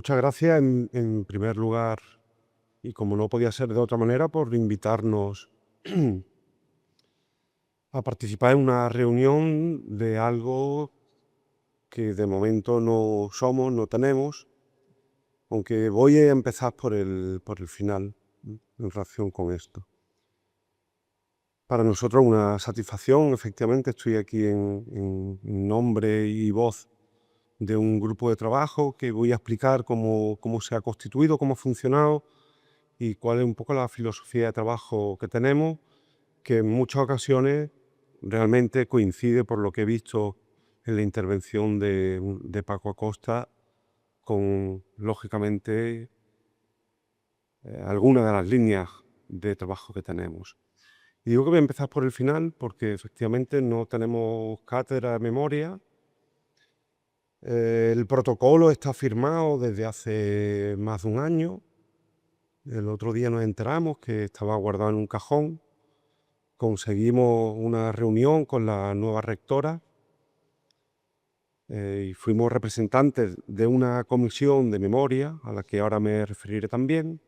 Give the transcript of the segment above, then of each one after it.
muchas gracias en primer lugar, y como no podía ser de otra manera, por invitarnos a participar en una reunión de algo que de momento no somos, no tenemos, aunque voy a empezar por el final, en relación con esto. Para nosotros una satisfacción, efectivamente, estoy aquí en nombre y voz de un grupo de trabajo que voy a explicar cómo se ha constituido, cómo ha funcionado y cuál es un poco la filosofía de trabajo que tenemos, que en muchas ocasiones realmente coincide, por lo que he visto en la intervención de Paco Acosta, con, lógicamente, algunas de las líneas de trabajo que tenemos. Y digo que voy a empezar por el final porque efectivamente no tenemos cátedra de memoria. El protocolo está firmado desde hace más de un año. El otro día nos enteramos que estaba guardado en un cajón. Conseguimos una reunión con la nueva rectora y fuimos representantes de una comisión de memoria, a la que ahora me referiré también,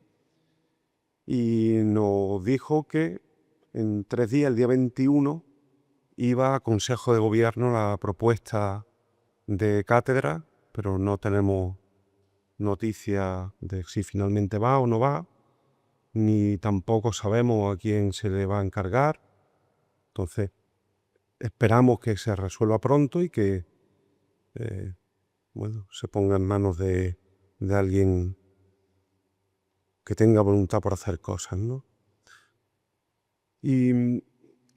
y nos dijo que en 3 días, el día 21, iba a Consejo de Gobierno la propuesta de cátedra, pero no tenemos noticia de si finalmente va o no va, ni tampoco sabemos a quién se le va a encargar. Entonces, esperamos que se resuelva pronto y que se ponga en manos de alguien que tenga voluntad por hacer cosas, ¿no? Y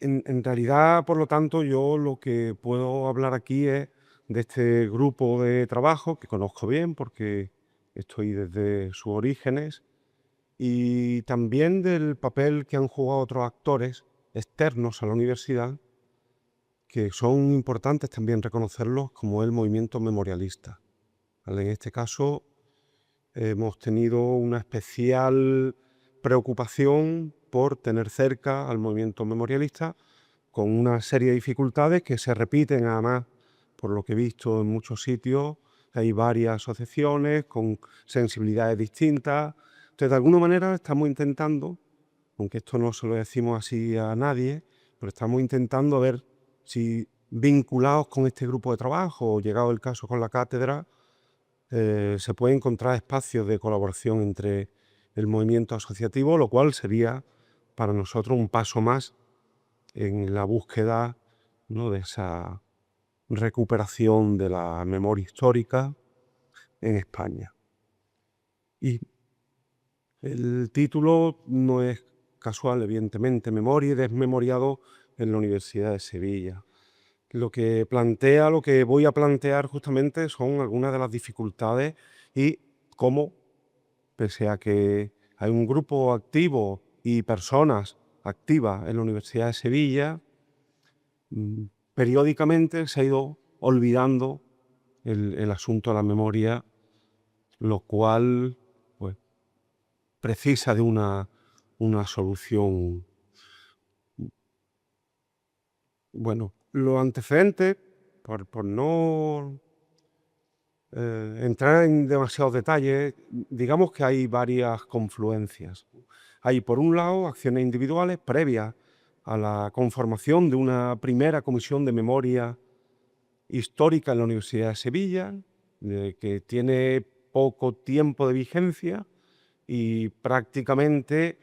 en realidad, por lo tanto, yo lo que puedo hablar aquí es de este grupo de trabajo que conozco bien porque estoy desde sus orígenes, y también del papel que han jugado otros actores externos a la universidad, que son importantes también reconocerlos, como el movimiento memorialista. ¿Vale? En este caso hemos tenido una especial preocupación por tener cerca al movimiento memorialista, con una serie de dificultades que se repiten además, por lo que he visto en muchos sitios. Hay varias asociaciones con sensibilidades distintas. Entonces, de alguna manera estamos intentando, aunque esto no se lo decimos así a nadie, pero estamos intentando ver si, vinculados con este grupo de trabajo o llegado el caso con la cátedra, se puede encontrar espacios de colaboración entre el movimiento asociativo, lo cual sería para nosotros un paso más en la búsqueda, ¿no?, de esa recuperación de la memoria histórica en España. Y el título no es casual, evidentemente: Memoria y Desmemoriado en la Universidad de Sevilla. Lo que voy a plantear justamente son algunas de las dificultades y cómo, pese a que hay un grupo activo y personas activas en la Universidad de Sevilla, periódicamente se ha ido olvidando el asunto de la memoria, lo cual pues precisa de una solución. Bueno, los antecedentes, por no entrar en demasiados detalles, digamos que hay varias confluencias. Hay, por un lado, acciones individuales previas a la conformación de una primera comisión de memoria histórica en la Universidad de Sevilla, que tiene poco tiempo de vigencia y prácticamente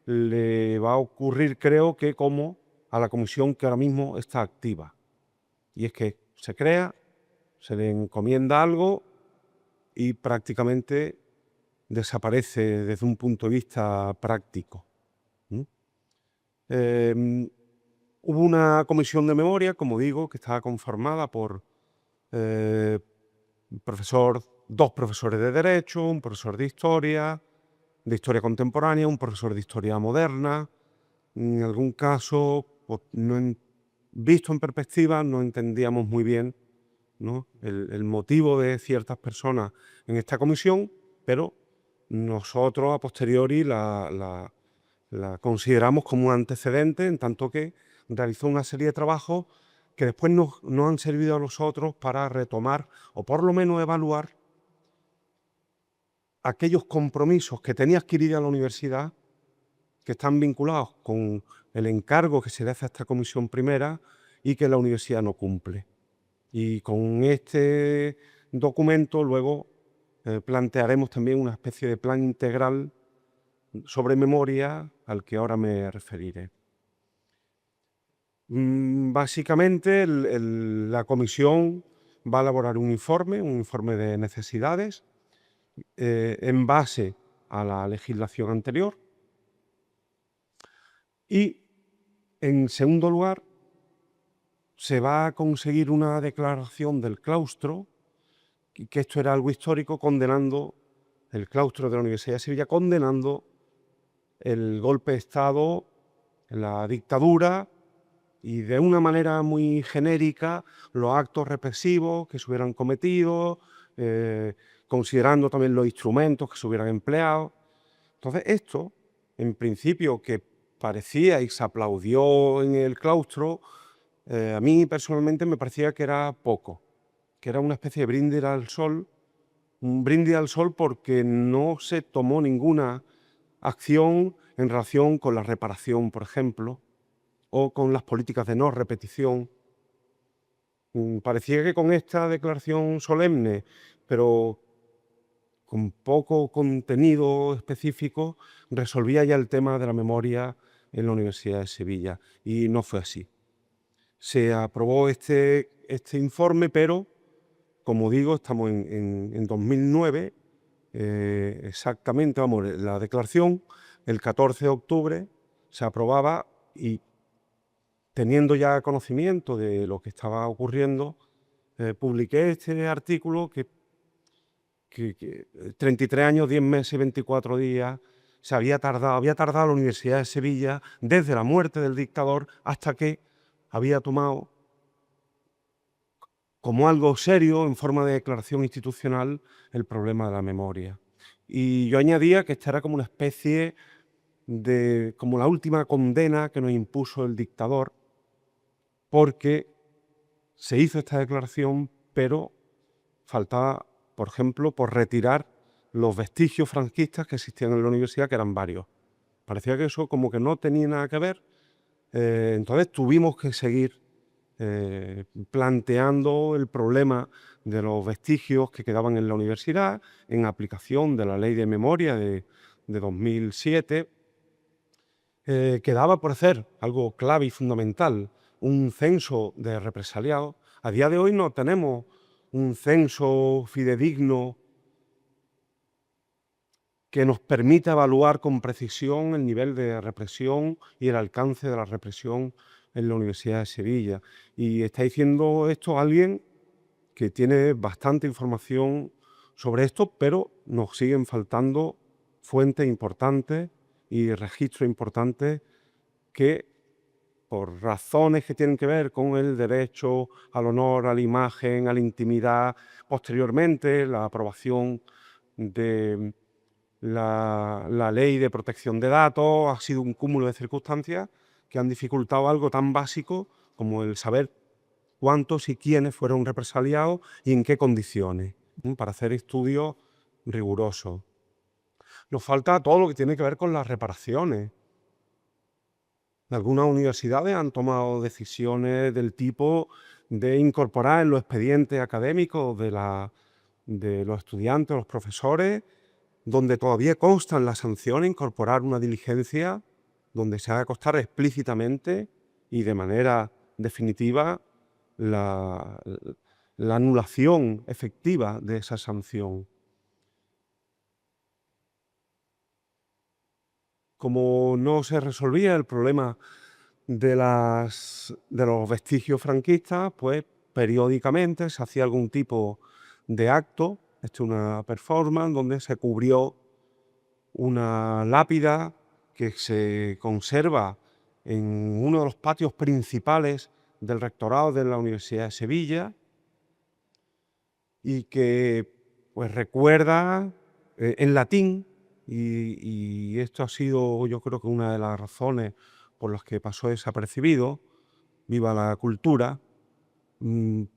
le va a ocurrir, creo que, como a la comisión que ahora mismo está activa. Y es que se crea, se le encomienda algo y prácticamente desaparece desde un punto de vista práctico. Hubo una comisión de memoria, como digo, que estaba conformada por dos profesores de Derecho, un profesor de Historia Contemporánea, un profesor de Historia Moderna. En algún caso, pues, visto en perspectiva, no entendíamos muy bien, ¿no?, el motivo de ciertas personas en esta comisión, pero nosotros a posteriori la consideramos como un antecedente, en tanto que realizó una serie de trabajos que después nos han servido a nosotros para retomar o por lo menos evaluar aquellos compromisos que tenías que ir a la universidad, que están vinculados con el encargo que se le hace a esta comisión primera y que la universidad no cumple. Y con este documento luego plantearemos también una especie de plan integral sobre memoria al que ahora me referiré. Básicamente la comisión va a elaborar un informe de necesidades en base a la legislación anterior. Y, en segundo lugar, se va a conseguir una declaración del claustro, que esto era algo histórico, condenando el claustro de la Universidad de Sevilla, condenando el golpe de Estado, la dictadura y de una manera muy genérica los actos represivos que se hubieran cometido, considerando también los instrumentos que se hubieran empleado. Entonces esto, en principio, que parecía y se aplaudió en el claustro, a mí personalmente me parecía que era poco, que era una especie de brindis al sol, un brindis al sol porque no se tomó ninguna acción en relación con la reparación, por ejemplo, o con las políticas de no repetición. Parecía que con esta declaración solemne, pero con poco contenido específico, resolvía ya el tema de la memoria en la Universidad de Sevilla, y no fue así. Se aprobó este informe, pero, como digo, estamos en 2009, exactamente, vamos, la declaración, el 14 de octubre se aprobaba y, teniendo ya conocimiento de lo que estaba ocurriendo, publiqué este artículo que 33 años, 10 meses y 24 días había tardado la Universidad de Sevilla desde la muerte del dictador hasta que había tomado como algo serio, en forma de declaración institucional, el problema de la memoria. Y yo añadía que esta era como una especie de, como la última condena que nos impuso el dictador, porque se hizo esta declaración, pero faltaba, por ejemplo, por retirar los vestigios franquistas que existían en la universidad, que eran varios. Parecía que eso como que no tenía nada que ver. Entonces tuvimos que seguir planteando el problema de los vestigios que quedaban en la universidad en aplicación de la Ley de Memoria de 2007. Quedaba por hacer algo clave y fundamental, un censo de represaliados. A día de hoy no tenemos un censo fidedigno que nos permita evaluar con precisión el nivel de represión y el alcance de la represión en la Universidad de Sevilla. Y está diciendo esto alguien que tiene bastante información sobre esto, pero nos siguen faltando fuentes importantes y registros importantes que, por razones que tienen que ver con el derecho al honor, a la imagen, a la intimidad, posteriormente la aprobación de la Ley de Protección de Datos, ha sido un cúmulo de circunstancias que han dificultado algo tan básico como el saber cuántos y quiénes fueron represaliados y en qué condiciones, para hacer estudios rigurosos. Nos falta todo lo que tiene que ver con las reparaciones. Algunas universidades han tomado decisiones del tipo de incorporar en los expedientes académicos de los estudiantes, los profesores, donde todavía constan las sanciones, incorporar una diligencia donde se haga constar explícitamente y de manera definitiva la anulación efectiva de esa sanción. Como no se resolvía el problema de los vestigios franquistas, pues periódicamente se hacía algún tipo de acto, una performance donde se cubrió una lápida que se conserva en uno de los patios principales del rectorado de la Universidad de Sevilla y que pues recuerda en latín, y esto ha sido, yo creo que una de las razones por las que pasó desapercibido, viva la cultura,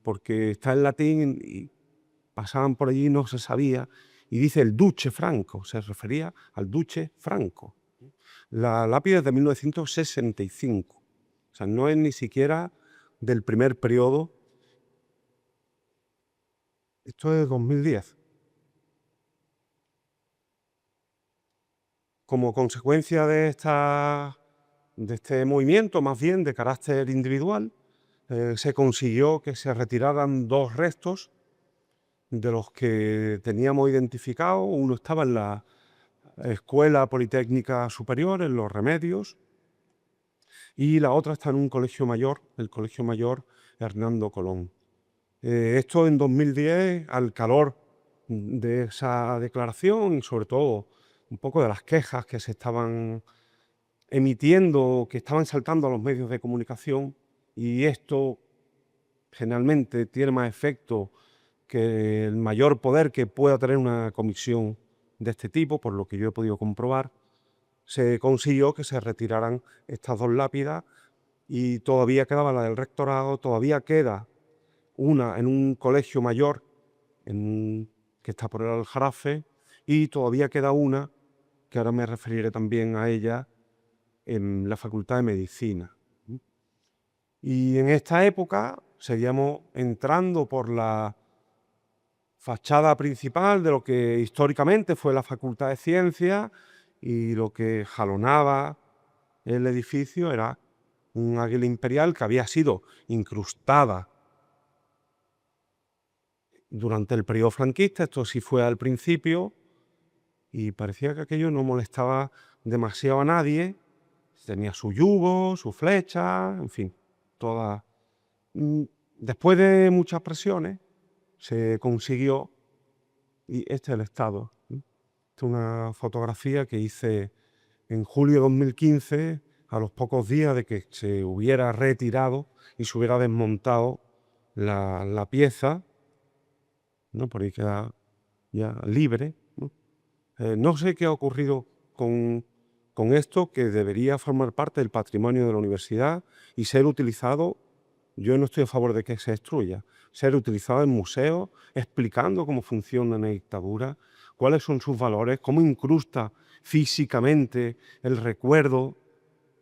porque está en latín y pasaban por allí y no se sabía, y dice el Duce Franco, se refería al Duce Franco. La lápida es de 1965, o sea, no es ni siquiera del primer periodo. Esto es 2010. Como consecuencia de este movimiento, más bien de carácter individual, se consiguió que se retiraran 2 restos de los que teníamos identificados. Uno estaba en la Escuela Politécnica Superior, en Los Remedios, y la otra está en un colegio mayor, el Colegio Mayor Hernando Colón. Esto en 2010, al calor de esa declaración y sobre todo un poco de las quejas que se estaban emitiendo, que estaban saltando a los medios de comunicación, y esto generalmente tiene más efecto que el mayor poder que pueda tener una comisión de este tipo, por lo que yo he podido comprobar, se consiguió que se retiraran estas 2 lápidas y todavía quedaba la del rectorado, todavía queda una en un colegio mayor que está por el Aljarafe, y todavía queda una, que ahora me referiré también a ella, en la Facultad de Medicina. Y en esta época seguíamos entrando por la fachada principal de lo que históricamente fue la Facultad de Ciencias, y lo que jalonaba el edificio era un águila imperial que había sido incrustada durante el periodo franquista. Esto sí fue al principio, y parecía que aquello no molestaba demasiado a nadie. Tenía su yugo, su flecha, en fin, toda. Después de muchas presiones se consiguió, y este es el estado. Esta es una fotografía que hice en julio de 2015, a los pocos días de que se hubiera retirado y se hubiera desmontado la pieza, ¿no? Por ahí queda ya libre, ¿no? No sé qué ha ocurrido con esto, que debería formar parte del patrimonio de la universidad y ser utilizado. Yo no estoy a favor de que se destruya, ser utilizado en museos, explicando cómo funciona una dictadura, cuáles son sus valores, cómo incrusta físicamente el recuerdo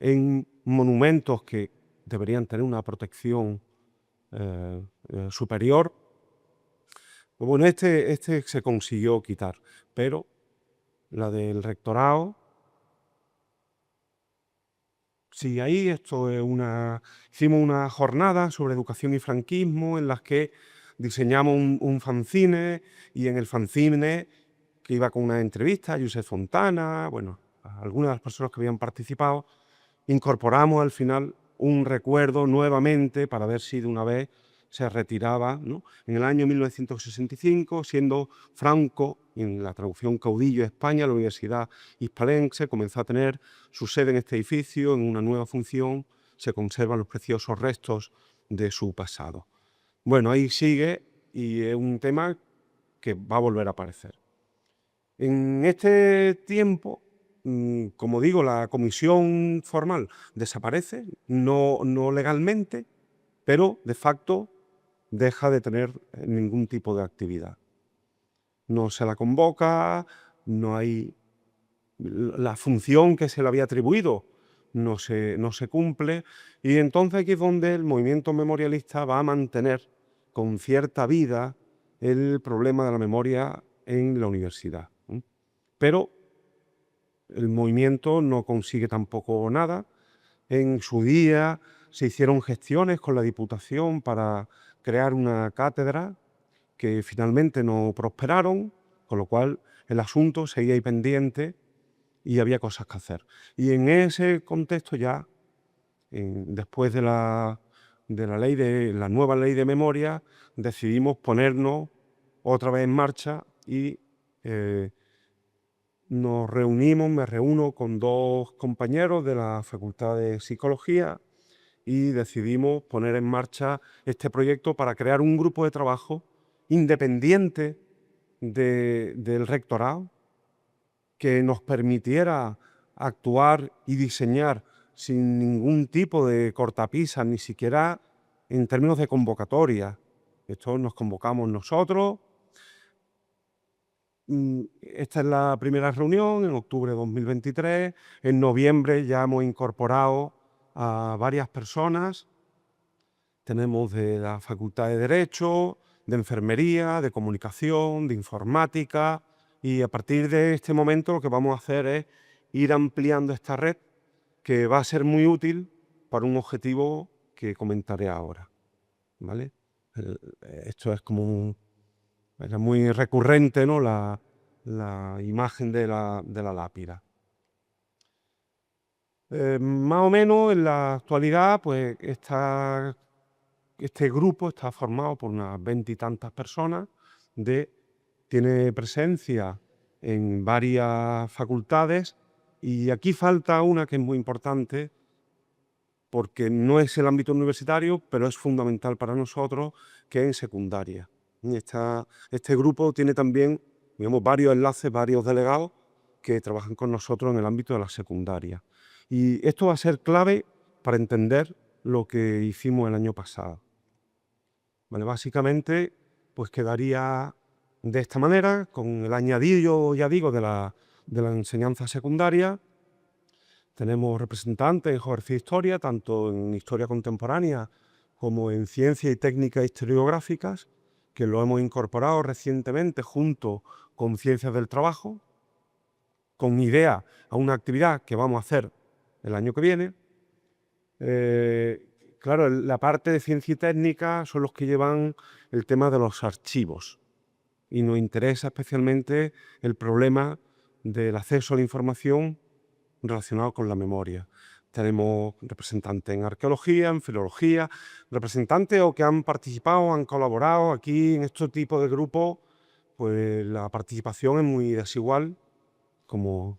en monumentos que deberían tener una protección superior. Bueno, este se consiguió quitar, pero la del rectorado, sí, ahí hicimos una jornada sobre educación y franquismo en las que diseñamos un fanzine, y en el fanzine, que iba con una entrevista a Josep Fontana, bueno, a algunas de las personas que habían participado, incorporamos al final un recuerdo nuevamente para ver si de una vez se retiraba, ¿no? En el año 1965, siendo Franco, en la traducción caudillo de España, la Universidad Hispalense comenzó a tener su sede en este edificio, en una nueva función. Se conservan los preciosos restos de su pasado. Bueno, ahí sigue, y es un tema que va a volver a aparecer. En este tiempo, como digo, la comisión formal desaparece, no legalmente, pero de facto deja de tener ningún tipo de actividad. No se la convoca, no hay la función que se le había atribuido, no se cumple, y entonces aquí es donde el movimiento memorialista va a mantener con cierta vida el problema de la memoria en la universidad. Pero el movimiento no consigue tampoco nada. En su día se hicieron gestiones con la Diputación para crear una cátedra que finalmente no prosperaron, con lo cual el asunto seguía ahí pendiente y había cosas que hacer. Y en ese contexto ya, después de la nueva ley de memoria, decidimos ponernos otra vez en marcha, y nos reunimos, me reúno con 2 compañeros de la Facultad de Psicología, y decidimos poner en marcha este proyecto para crear un grupo de trabajo independiente del rectorado, que nos permitiera actuar y diseñar sin ningún tipo de cortapisas, ni siquiera en términos de convocatoria. Esto nos convocamos nosotros, Esta es la primera reunión en octubre de 2023. En noviembre ya hemos incorporado a varias personas. Tenemos de la Facultad de Derecho, de Enfermería, de Comunicación, de Informática, y a partir de este momento lo que vamos a hacer es ir ampliando esta red, que va a ser muy útil para un objetivo que comentaré ahora, ¿vale? Esto es como era muy recurrente, ¿no? La imagen de la lápida. Más o menos en la actualidad, pues este grupo está formado por unas 20 y tantas personas, tiene presencia en varias facultades, y aquí falta una que es muy importante porque no es el ámbito universitario, pero es fundamental para nosotros, que es en secundaria. Este grupo tiene también, digamos, varios enlaces, varios delegados que trabajan con nosotros en el ámbito de la secundaria. Y esto va a ser clave para entender lo que hicimos el año pasado. Vale, básicamente, pues quedaría de esta manera, con el añadido, ya digo, de la enseñanza secundaria. Tenemos representantes en geografía e historia, tanto en historia contemporánea como en ciencia y técnicas historiográficas, que lo hemos incorporado recientemente junto con ciencias del trabajo, con idea a una actividad que vamos a hacer el año que viene. Claro, la parte de ciencia y técnica son los que llevan el tema de los archivos, y nos interesa especialmente el problema del acceso a la información relacionado con la memoria. Tenemos representantes en arqueología, en filología, representantes o que han participado, han colaborado. Aquí en este tipo de grupos, pues la participación es muy desigual, como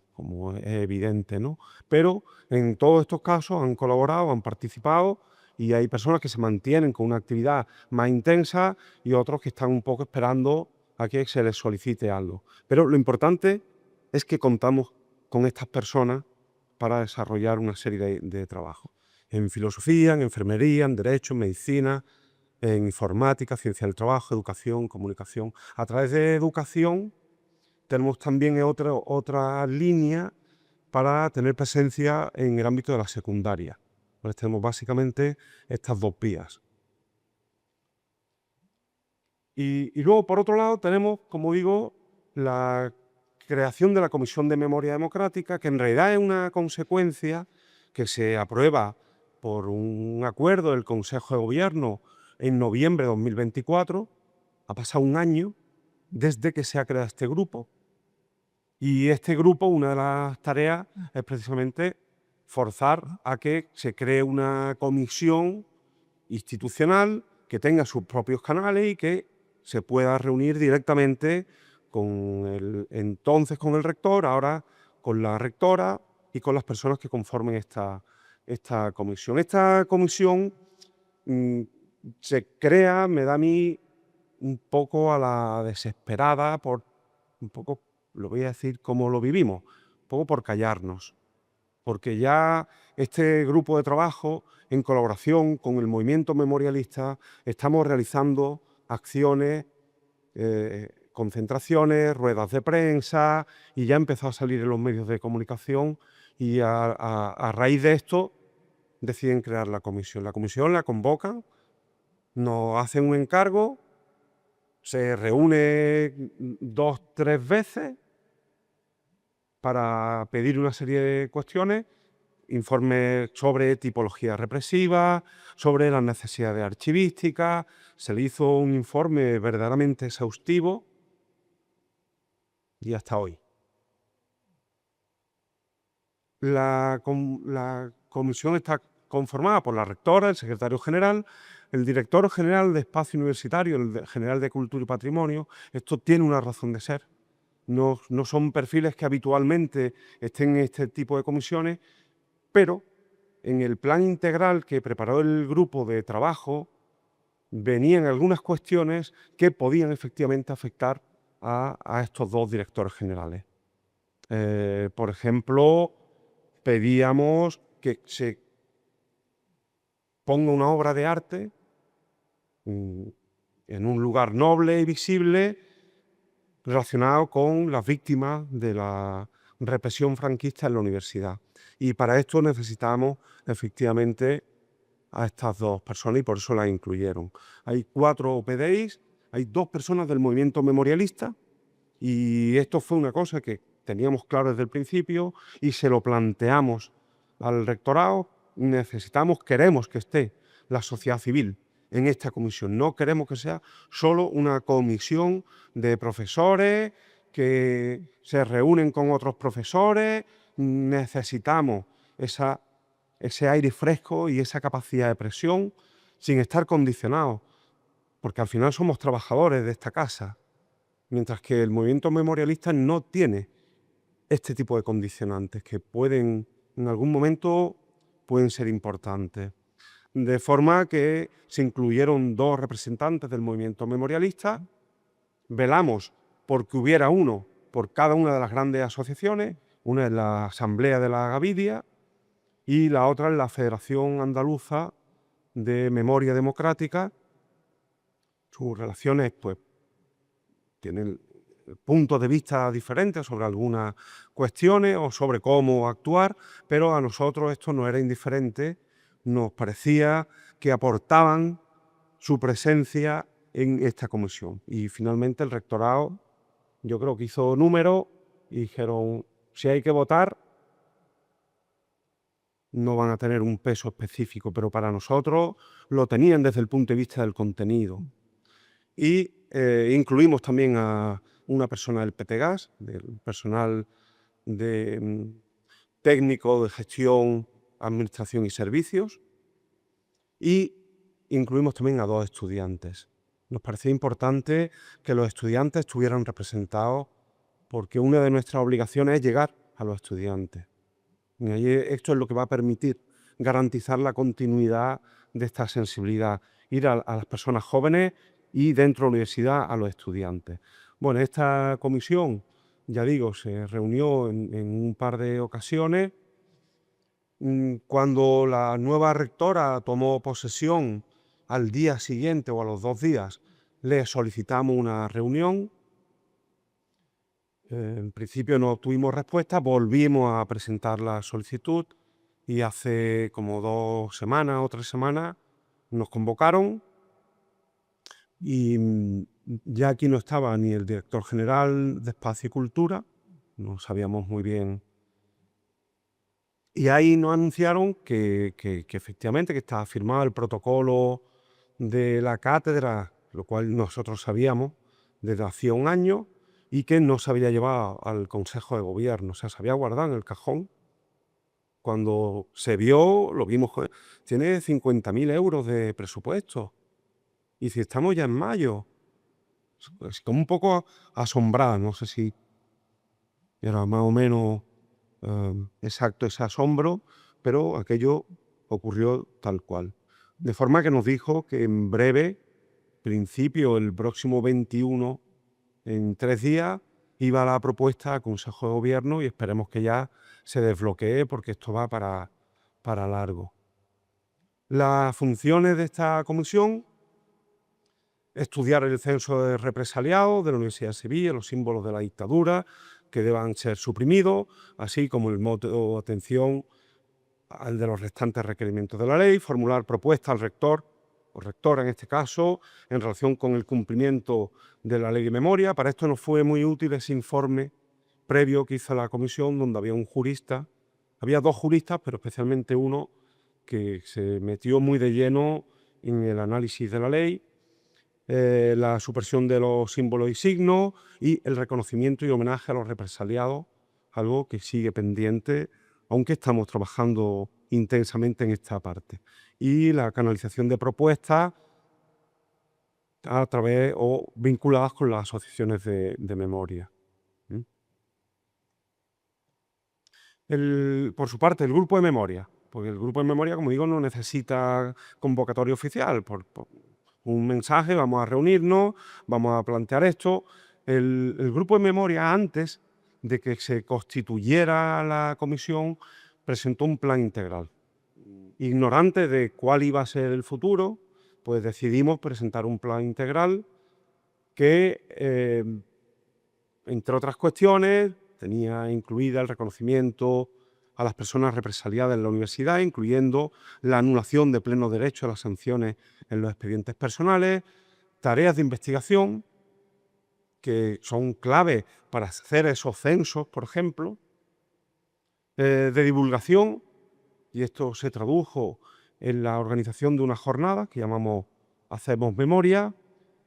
es evidente, ¿no? Pero en todos estos casos han colaborado, han participado, y hay personas que se mantienen con una actividad más intensa y otros que están un poco esperando a que se les solicite algo. Pero lo importante es que contamos con estas personas para desarrollar una serie de trabajos. En filosofía, en enfermería, en derecho, en medicina, en informática, ciencia del trabajo, educación, comunicación. A través de educación tenemos también otra línea para tener presencia en el ámbito de la secundaria. Entonces tenemos básicamente estas dos vías. Y luego, por otro lado, tenemos, como digo, la creación de la Comisión de Memoria Democrática, que en realidad es una consecuencia que se aprueba por un acuerdo del Consejo de Gobierno en noviembre de 2024. Ha pasado un año desde que se ha creado este grupo. Y este grupo, una de las tareas es precisamente forzar a que se cree una comisión institucional que tenga sus propios canales y que se pueda reunir directamente entonces con el rector, ahora con la rectora y con las personas que conformen esta comisión. Esta comisión se crea, me da a mí, un poco a la desesperada, un poco, lo voy a decir como lo vivimos, un poco por callarnos, porque ya este grupo de trabajo, en colaboración con el movimiento memorialista, estamos realizando acciones, concentraciones, ruedas de prensa, y ya empezó a salir en los medios de comunicación, y a raíz de esto deciden crear la comisión. La comisión la convocan, nos hacen un encargo, se reúne 2 o 3 veces para pedir una serie de cuestiones, informes sobre tipología represiva, sobre las necesidades archivísticas. Se le hizo un informe verdaderamente exhaustivo, y hasta hoy. La comisión está conformada por la rectora, el secretario general, el director general de Espacio Universitario, el general de Cultura y Patrimonio. Esto tiene una razón de ser. No son perfiles que habitualmente estén en este tipo de comisiones, pero en el plan integral que preparó el grupo de trabajo venían algunas cuestiones que podían efectivamente afectar a estos dos directores generales. Por ejemplo, pedíamos que se ponga una obra de arte en un lugar noble y visible, relacionado con las víctimas de la represión franquista en la universidad. Y para esto necesitamos efectivamente a estas dos personas y por eso las incluyeron. Hay 4 PDIs, hay 2 personas del movimiento memorialista y esto fue una cosa que teníamos claro desde el principio y se lo planteamos al rectorado. Queremos que esté la sociedad civil en esta comisión. No queremos que sea solo una comisión de profesores que se reúnen con otros profesores. Necesitamos ese aire fresco y esa capacidad de presión sin estar condicionados, porque al final somos trabajadores de esta casa, mientras que el movimiento memorialista no tiene este tipo de condicionantes que en algún momento pueden ser importantes. De forma que se incluyeron 2 representantes del movimiento memorialista, velamos porque hubiera uno por cada una de las grandes asociaciones, una es la Asamblea de la Gavidia y la otra es la Federación Andaluza de Memoria Democrática. Sus relaciones pues tienen puntos de vista diferentes sobre algunas cuestiones o sobre cómo actuar, pero a nosotros esto no era indiferente, nos parecía que aportaban su presencia en esta comisión. Y finalmente el rectorado, yo creo que hizo número y dijeron, si hay que votar, no van a tener un peso específico, pero para nosotros lo tenían desde el punto de vista del contenido. Y incluimos también a una persona del PTGAS, del personal técnico de gestión, administración y servicios, y incluimos también a 2 estudiantes. Nos parecía importante que los estudiantes estuvieran representados porque una de nuestras obligaciones es llegar a los estudiantes. Y esto es lo que va a permitir garantizar la continuidad de esta sensibilidad, ir a las personas jóvenes y dentro de la universidad a los estudiantes. Bueno, esta comisión, ya digo, se reunió en un par de ocasiones. Cuando la nueva rectora tomó posesión al día siguiente o a los 2 días, le solicitamos una reunión. En principio no obtuvimos respuesta, volvimos a presentar la solicitud y hace como 2 semanas o 3 semanas nos convocaron y ya aquí no estaba ni el director general de Espacio y Cultura, no sabíamos muy bien. Y ahí nos anunciaron que efectivamente que estaba firmado el protocolo de la cátedra, lo cual nosotros sabíamos desde hacía un año, y que no se había llevado al Consejo de Gobierno, o sea, se había guardado en el cajón. Cuando se vio, lo vimos, tiene 50.000 euros de presupuesto. Y si estamos ya en mayo, pues como un poco asombrada, no sé si era más o menos exacto ese asombro, pero aquello ocurrió tal cual. De forma que nos dijo que en breve, principio el próximo 21, en 3 días, iba la propuesta a Consejo de Gobierno y esperemos que ya se desbloquee porque esto va para largo. Las funciones de esta comisión: estudiar el censo de represaliados de la Universidad de Sevilla, los símbolos de la dictadura que deban ser suprimidos, así como el modo de atención al de los restantes requerimientos de la ley, formular propuestas al rector o rectora en este caso, en relación con el cumplimiento de la ley de memoria. Para esto nos fue muy útil ese informe previo que hizo la comisión, donde había un jurista, había 2 juristas, pero especialmente uno que se metió muy de lleno en el análisis de la ley, la supresión de los símbolos y signos y el reconocimiento y homenaje a los represaliados, algo que sigue pendiente, aunque estamos trabajando intensamente en esta parte. Y la canalización de propuestas a través o vinculadas con las asociaciones de memoria. Por su parte, el grupo de memoria, porque el grupo de memoria, como digo, no necesita convocatoria oficial. Por un mensaje, vamos a reunirnos, vamos a plantear esto. El grupo de memoria, antes de que se constituyera la comisión, presentó un plan integral. Ignorante de cuál iba a ser el futuro, pues decidimos presentar un plan integral que entre otras cuestiones, tenía incluida el reconocimiento a las personas represaliadas en la universidad, incluyendo la anulación de pleno derecho a las sanciones en los expedientes personales, tareas de investigación que son clave para hacer esos censos, por ejemplo, de divulgación, y esto se tradujo en la organización de una jornada que llamamos Hacemos Memoria,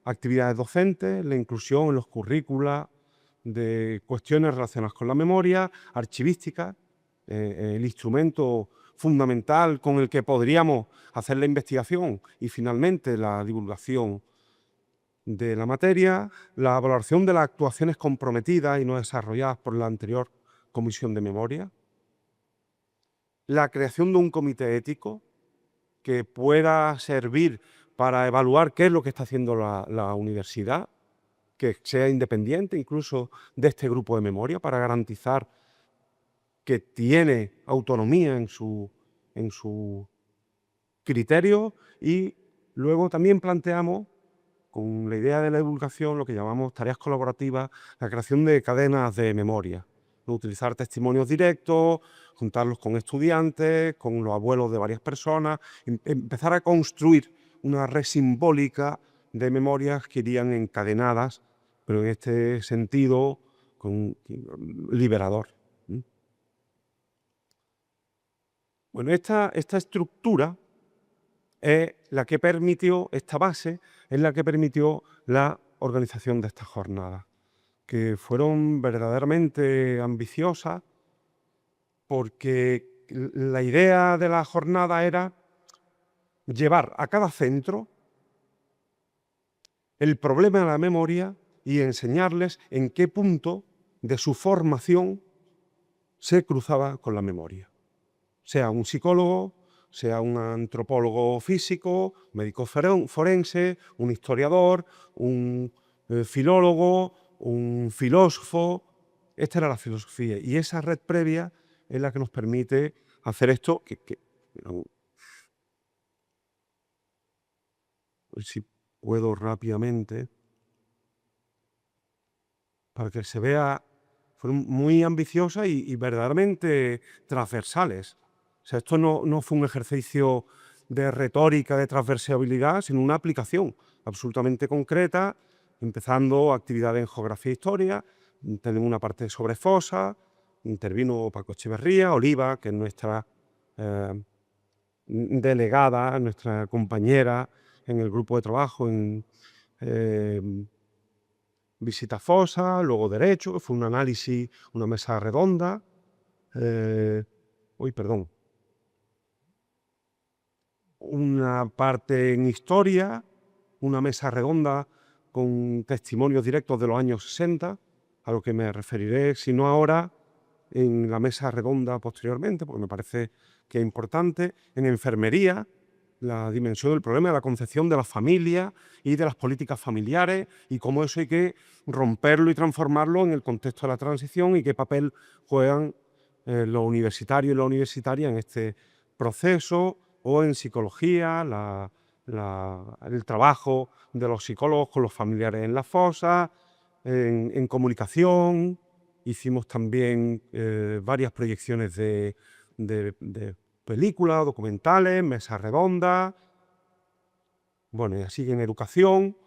actividades docentes, la inclusión en los currícula de cuestiones relacionadas con la memoria, archivística, el instrumento fundamental con el que podríamos hacer la investigación y finalmente la divulgación de la materia, la valoración de las actuaciones comprometidas y no desarrolladas por la anterior Comisión de Memoria, la creación de un comité ético que pueda servir para evaluar qué es lo que está haciendo la universidad, que sea independiente incluso de este grupo de memoria para garantizar que tiene autonomía en su criterio, y luego también planteamos, con la idea de la divulgación, lo que llamamos tareas colaborativas, la creación de cadenas de memoria, ¿no? Utilizar testimonios directos, juntarlos con estudiantes, con los abuelos de varias personas, empezar a construir una red simbólica de memorias que irían encadenadas, pero en este sentido liberador. Bueno, esta estructura es la que permitió, esta base es la que permitió la organización de estas jornadas, que fueron verdaderamente ambiciosas, porque la idea de la jornada era llevar a cada centro el problema de la memoria y enseñarles en qué punto de su formación se cruzaba con la memoria. Sea un psicólogo, sea un antropólogo físico, médico forense, un historiador, un filólogo, un filósofo. Esta era la filosofía, y esa red previa es la que nos permite hacer esto, a ver si puedo rápidamente, para que se vea. Fueron muy ambiciosas y verdaderamente transversales. O sea, esto no fue un ejercicio de retórica, de transversabilidad, sino una aplicación absolutamente concreta, empezando actividades en geografía e historia. Tenemos una parte sobre fosas, intervino Paco Echeverría, Oliva, que es nuestra delegada, nuestra compañera en el grupo de trabajo en visita fosa, luego derecho, que fue un análisis, una mesa redonda. Una parte en historia, una mesa redonda con testimonios directos de los años 60, a lo que me referiré, si no ahora, en la mesa redonda posteriormente, porque me parece que es importante. En enfermería, la dimensión del problema de la concepción de la familia y de las políticas familiares, y cómo eso hay que romperlo y transformarlo en el contexto de la transición, y qué papel juegan los universitarios y las universitarias en este proceso. O en psicología, el trabajo de los psicólogos con los familiares en las fosas. En comunicación hicimos también varias proyecciones de películas, documentales, mesas redondas. Bueno, y así en educación,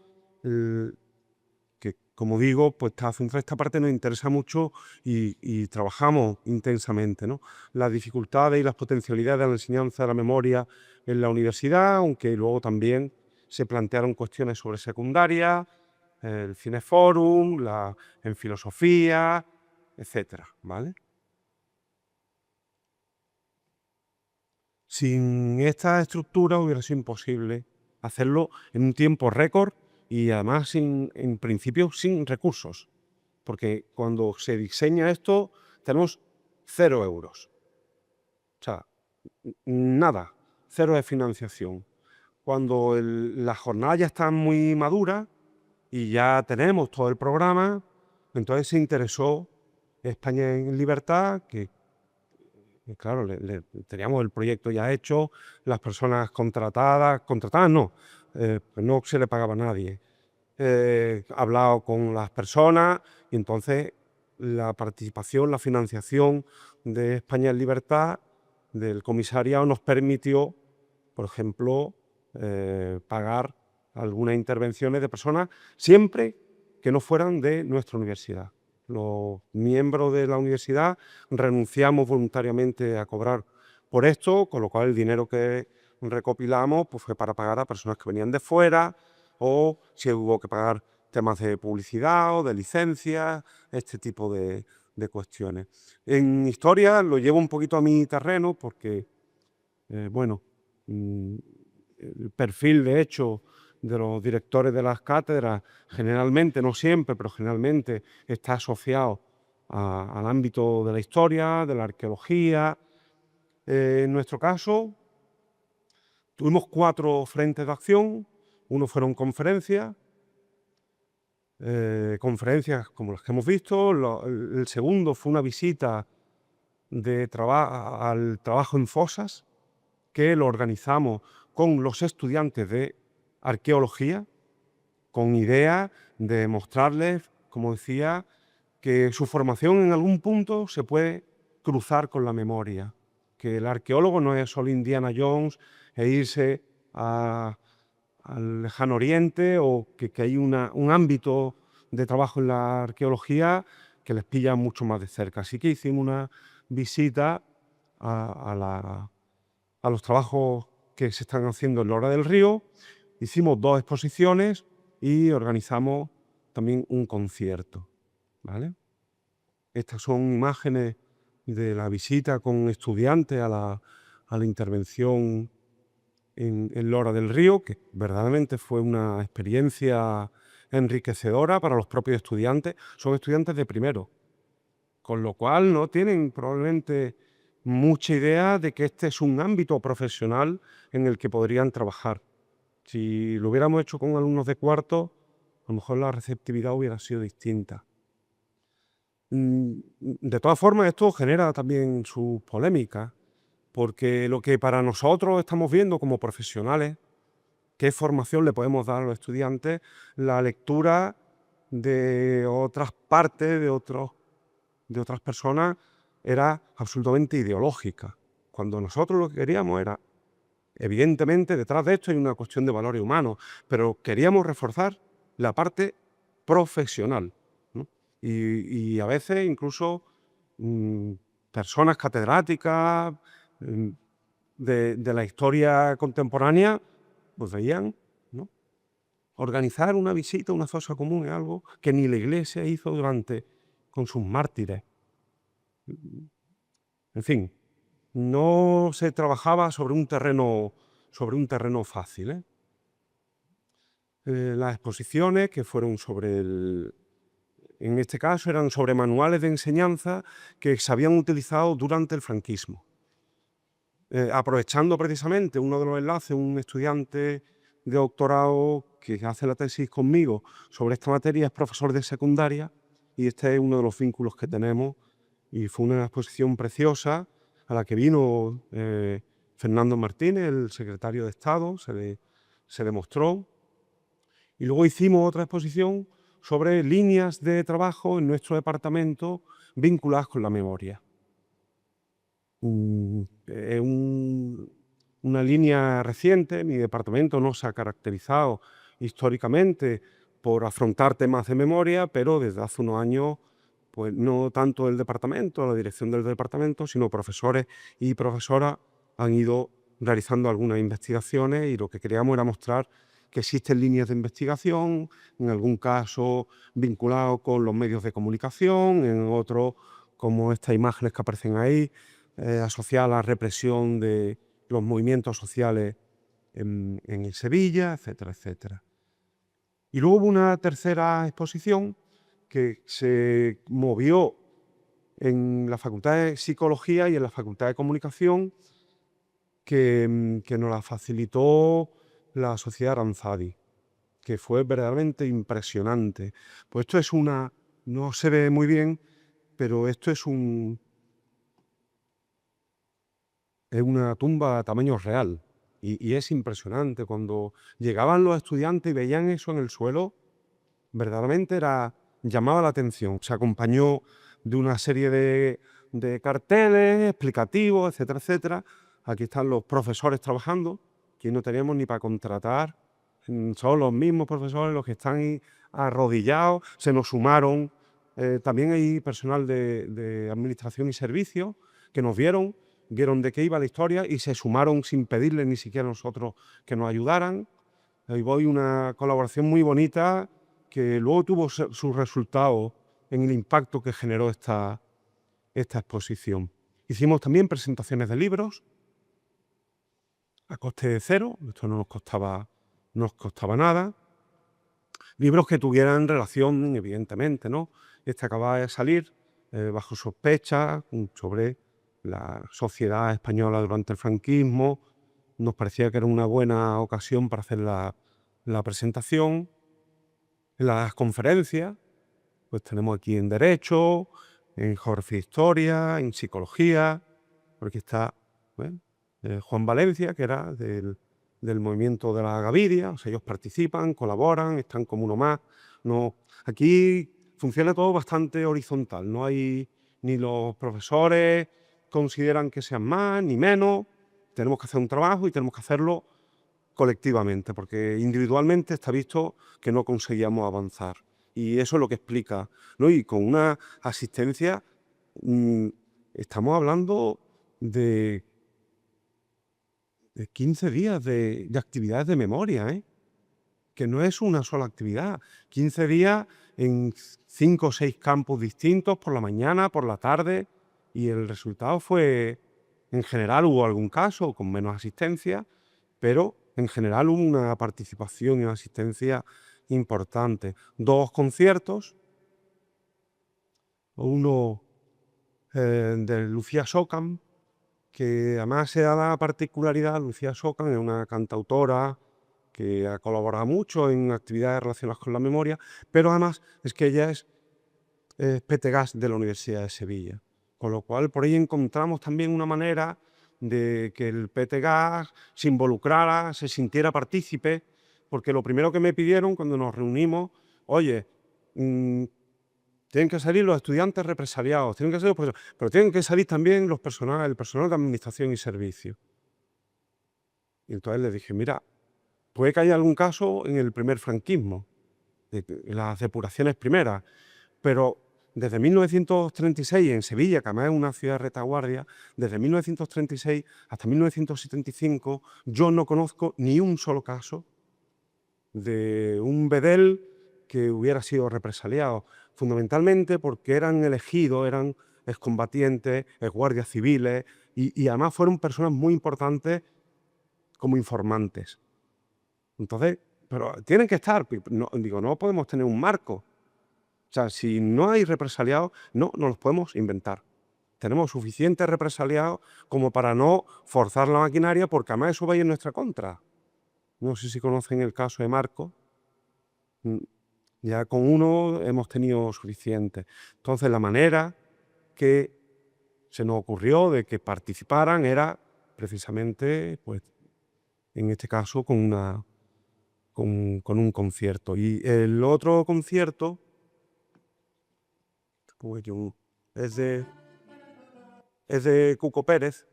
que como digo, pues esta parte nos interesa mucho y trabajamos intensamente, ¿no? Las dificultades y las potencialidades de la enseñanza de la memoria en la universidad, aunque luego también se plantearon cuestiones sobre secundaria, el Cineforum, en filosofía, etcétera, ¿vale? Sin esta estructura hubiera sido imposible hacerlo en un tiempo récord y además en principio sin recursos, porque cuando se diseña esto tenemos 0 euros. O sea, nada, 0 de financiación. Cuando la jornada ya está muy madura y ya tenemos todo el programa, entonces se interesó España en Libertad, que claro, teníamos el proyecto ya hecho, las personas contratadas no, pues no se le pagaba a nadie. hablado con las personas y entonces la participación, la financiación de España en Libertad, del comisariado, nos permitió, por ejemplo, pagar algunas intervenciones de personas siempre que no fueran de nuestra universidad. Los miembros de la universidad renunciamos voluntariamente a cobrar por esto, con lo cual el dinero que recopilamos pues, fue para pagar a personas que venían de fuera, o si hubo que pagar temas de publicidad o de licencias, este tipo de cuestiones. En historia lo llevo un poquito a mi terreno porque, bueno, el perfil de hecho de los directores de las cátedras generalmente, no siempre, pero generalmente está asociado al ámbito de la historia, de la arqueología. En nuestro caso, tuvimos 4 frentes de acción. Uno fueron conferencias, conferencias como las que hemos visto. El segundo fue una visita al trabajo en fosas, que lo organizamos con los estudiantes de arqueología, con idea de mostrarles, como decía, que su formación en algún punto se puede cruzar con la memoria, que el arqueólogo no es solo Indiana Jones e irse al lejano oriente, o que hay un ámbito de trabajo en la arqueología que les pilla mucho más de cerca. Así que hicimos una visita a los trabajos que se están haciendo en Lora del Río, hicimos 2 exposiciones y organizamos también un concierto, ¿vale? Estas son imágenes de la visita con estudiantes a la intervención en Lora del Río, que verdaderamente fue una experiencia enriquecedora para los propios estudiantes. Son estudiantes de primero, con lo cual no tienen probablemente mucha idea de que este es un ámbito profesional en el que podrían trabajar. Si lo hubiéramos hecho con alumnos de cuarto, a lo mejor la receptividad hubiera sido distinta. De todas formas, esto genera también sus polémicas, porque lo que para nosotros estamos viendo como profesionales, qué formación le podemos dar a los estudiantes, la lectura de otras partes, de otras personas, era absolutamente ideológica, cuando nosotros lo que queríamos era, evidentemente, detrás de esto hay una cuestión de valores humanos, pero queríamos reforzar la parte profesional, ¿no? Y a veces incluso mm, personas catedráticas mm, de la historia contemporánea, pues veían, ¿no? Organizar una visita a una fosa común es algo que ni la Iglesia hizo con sus mártires. En fin, no se trabajaba sobre un terreno fácil, ¿eh? Las exposiciones que fueron en este caso eran sobre manuales de enseñanza que se habían utilizado durante el franquismo. Aprovechando precisamente uno de los enlaces, un estudiante de doctorado que hace la tesis conmigo sobre esta materia es profesor de secundaria, y este es uno de los vínculos que tenemos, y fue una exposición preciosa a la que vino Fernando Martínez, el secretario de Estado, se le mostró. Y luego hicimos otra exposición sobre líneas de trabajo en nuestro departamento vinculadas con la memoria. Es una línea reciente. Mi departamento no se ha caracterizado históricamente por afrontar temas de memoria, pero desde hace unos años, pues no tanto el departamento, la dirección del departamento, sino profesores y profesoras han ido realizando algunas investigaciones, y lo que queríamos era mostrar que existen líneas de investigación, en algún caso vinculados con los medios de comunicación, en otros, como estas imágenes que aparecen ahí, asociada a la represión de los movimientos sociales en Sevilla, etcétera, etcétera. Y luego hubo una tercera exposición que se movió en la Facultad de Psicología y en la Facultad de Comunicación, que nos la facilitó la Sociedad Aranzadi, que fue verdaderamente impresionante. Pues esto no se ve muy bien, pero esto es una tumba a tamaño real, y es impresionante. Cuando llegaban los estudiantes y veían eso en el suelo, verdaderamente llamaba la atención. Se acompañó de una serie de carteles explicativos, etcétera, etcétera. Aquí están los profesores trabajando, que no teníamos ni para contratar. Son los mismos profesores los que están ahí arrodillados. Se nos sumaron. También hay personal de administración y servicios que nos vieron de qué iba la historia y se sumaron sin pedirle ni siquiera a nosotros que nos ayudaran. Ahí voy, una colaboración muy bonita que luego tuvo sus resultados en el impacto que generó esta exposición. Hicimos también presentaciones de libros a coste cero, esto no nos costaba nada. Libros que tuvieran relación, evidentemente, ¿no? Este acaba de salir bajo sospecha sobre la sociedad española durante el franquismo. Nos parecía que era una buena ocasión para hacer la presentación. En las conferencias, pues tenemos aquí en Derecho, en Geografía e Historia, en Psicología, porque está Juan Valencia, que era del movimiento de la Gavidia. O sea, ellos participan, colaboran, están como uno más. No, aquí funciona todo bastante horizontal, no hay ni los profesores consideran que sean más ni menos. Tenemos que hacer un trabajo y tenemos que hacerlo colectivamente, porque individualmente está visto que no conseguíamos avanzar. Y eso es lo que explica, ¿no? Y con una asistencia, estamos hablando de 15 días de actividades de memoria, ¿eh? Que no es una sola actividad. 15 días en 5 o 6 campos distintos, por la mañana, por la tarde, y el resultado fue, en general hubo algún caso con menos asistencia, pero en general hubo una participación y una asistencia importante. 2 conciertos, uno de Lucía Socam, que además se da la particularidad. Lucía Socam es una cantautora que ha colaborado mucho en actividades relacionadas con la memoria, pero además es que ella es PTGAS de la Universidad de Sevilla, con lo cual por ahí encontramos también una manera de que el PTGAS se involucrara, se sintiera partícipe, porque lo primero que me pidieron cuando nos reunimos, oye, tienen que salir los estudiantes represaliados, tienen que salir los profesores, pero tienen que salir también el personal de administración y servicio. Y entonces les dije, mira, puede que haya algún caso en el primer franquismo, en las depuraciones primeras, pero desde 1936 en Sevilla, que además es una ciudad de retaguardia, desde 1936 hasta 1975, yo no conozco ni un solo caso de un bedel que hubiera sido represaliado, fundamentalmente porque eran elegidos, eran excombatientes, exguardias civiles, y además fueron personas muy importantes como informantes. Entonces, pero tienen que estar, no podemos tener un marco. O sea, si no hay represaliados, no los podemos inventar. Tenemos suficientes represaliados como para no forzar la maquinaria, porque además eso va a ir en nuestra contra. No sé si conocen el caso de Marco. Ya con uno hemos tenido suficiente. Entonces, la manera que se nos ocurrió de que participaran era precisamente, pues, en este caso, con un concierto. Y el otro concierto es de Cuco Pérez,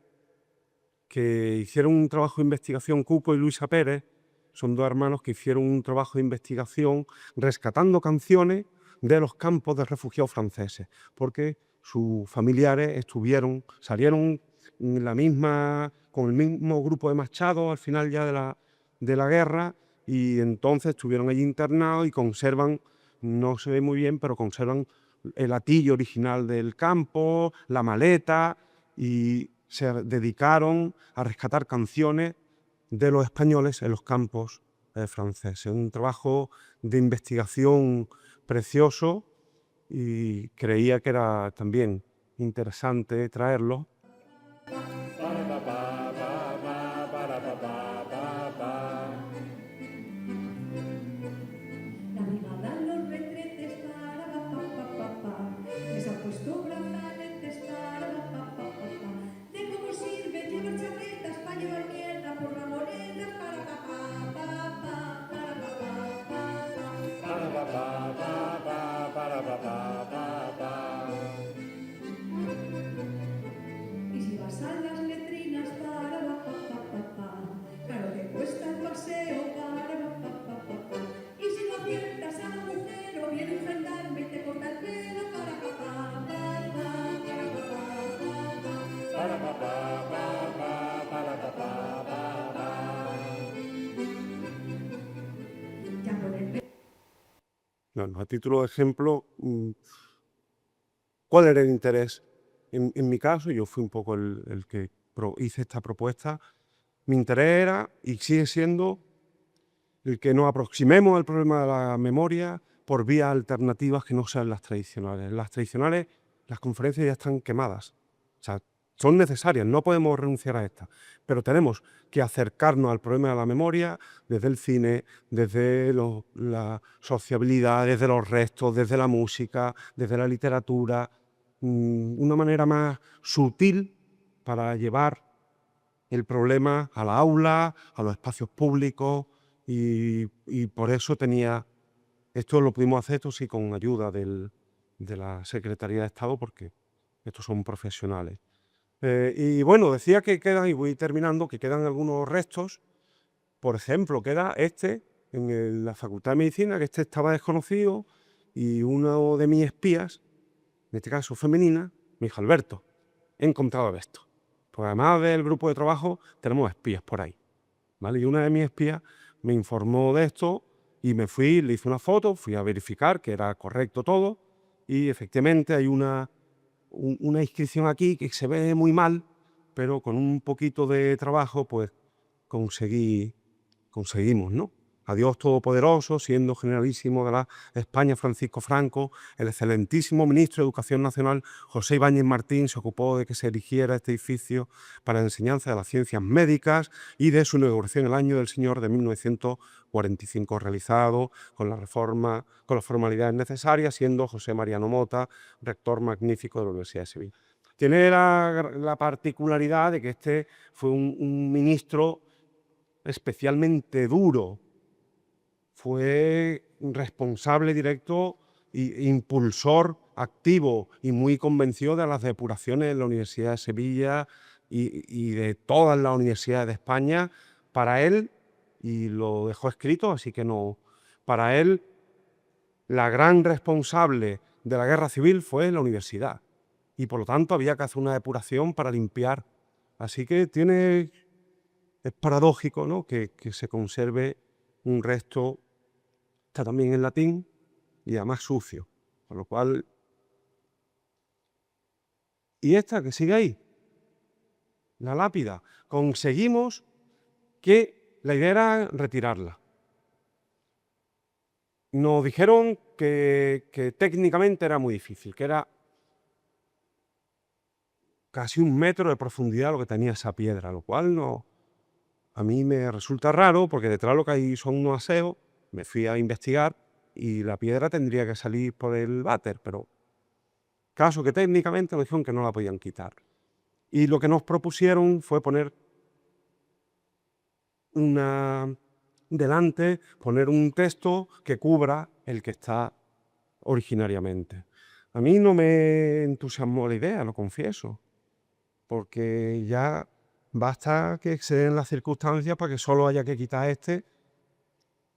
que hicieron un trabajo de investigación. Cuco y Luisa Pérez son 2 hermanos que hicieron un trabajo de investigación rescatando canciones de los campos de refugiados franceses, porque sus familiares salieron con el mismo grupo de Machado al final ya de la guerra, y entonces estuvieron allí internados y conservan, no se ve muy bien, pero conservan el hatillo original del campo, la maleta, y se dedicaron a rescatar canciones de los españoles en los campos franceses. Un trabajo de investigación precioso, y creía que era también interesante traerlo. A título de ejemplo, ¿cuál era el interés? En mi caso, yo fui un poco el que hice esta propuesta. Mi interés era, y sigue siendo, el que nos aproximemos al problema de la memoria por vías alternativas que no sean las tradicionales. Las tradicionales, las conferencias ya están quemadas. O sea, son necesarias, no podemos renunciar a estas. Pero tenemos que acercarnos al problema de la memoria desde el cine, desde la sociabilidad, desde los restos, desde la música, desde la literatura. Una manera más sutil para llevar el problema a la aula, a los espacios públicos, y por eso esto lo pudimos hacer, esto sí, con ayuda de la Secretaría de Estado, porque estos son profesionales. Y bueno, decía que quedan, y voy terminando, que quedan algunos restos. Por ejemplo, queda en la Facultad de Medicina, que estaba desconocido, y uno de mis espías, en este caso femenina, mi hijo Alberto, he encontrado esto. Pues además del grupo de trabajo, tenemos espías por ahí, ¿vale? Y una de mis espías me informó de esto y me fui, le hice una foto, fui a verificar que era correcto todo, y efectivamente hay una inscripción aquí que se ve muy mal, pero con un poquito de trabajo pues conseguimos, ¿no? A Dios Todopoderoso, siendo generalísimo de la España Francisco Franco, el excelentísimo ministro de Educación Nacional José Ibáñez Martín se ocupó de que se erigiera este edificio para la enseñanza de las ciencias médicas, y de su inauguración el año del Señor de 1945, realizado con las formalidades necesarias, siendo José Mariano Mota rector magnífico de la Universidad de Sevilla. Tiene la particularidad de que este fue un ministro especialmente duro. Fue responsable directo e impulsor activo y muy convencido de las depuraciones en la Universidad de Sevilla y de todas las universidades de España. Para él, y lo dejó escrito, así que no, para él la gran responsable de la guerra civil fue la universidad, y por lo tanto había que hacer una depuración para limpiar. Así que es paradójico, ¿no?, que se conserve un resto, está también en latín y además sucio, con lo cual... Y esta que sigue ahí, la lápida, conseguimos que la idea era retirarla. Nos dijeron que técnicamente era muy difícil, que era casi 1 metro de profundidad lo que tenía esa piedra, lo cual no, a mí me resulta raro, porque detrás lo que hay son unos aseos. Me fui a investigar y la piedra tendría que salir por el váter, pero caso que técnicamente nos dijeron que no la podían quitar. Y lo que nos propusieron fue poner poner un texto que cubra el que está originariamente. A mí no me entusiasmó la idea, lo confieso, porque ya basta que se den las circunstancias para que solo haya que quitar este.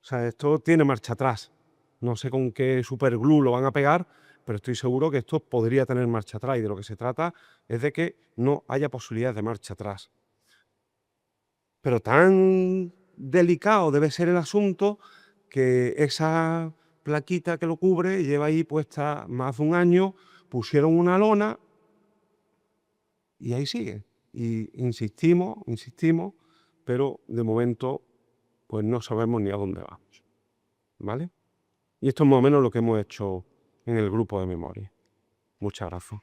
O sea, esto tiene marcha atrás. No sé con qué superglue lo van a pegar, pero estoy seguro que esto podría tener marcha atrás, y de lo que se trata es de que no haya posibilidad de marcha atrás. Pero tan delicado debe ser el asunto que esa plaquita que lo cubre lleva ahí puesta más de 1 año, pusieron una lona y ahí sigue. Y insistimos, pero de momento pues no sabemos ni a dónde vamos, ¿vale? Y esto es más o menos lo que hemos hecho en el grupo de memoria. Muchas gracias.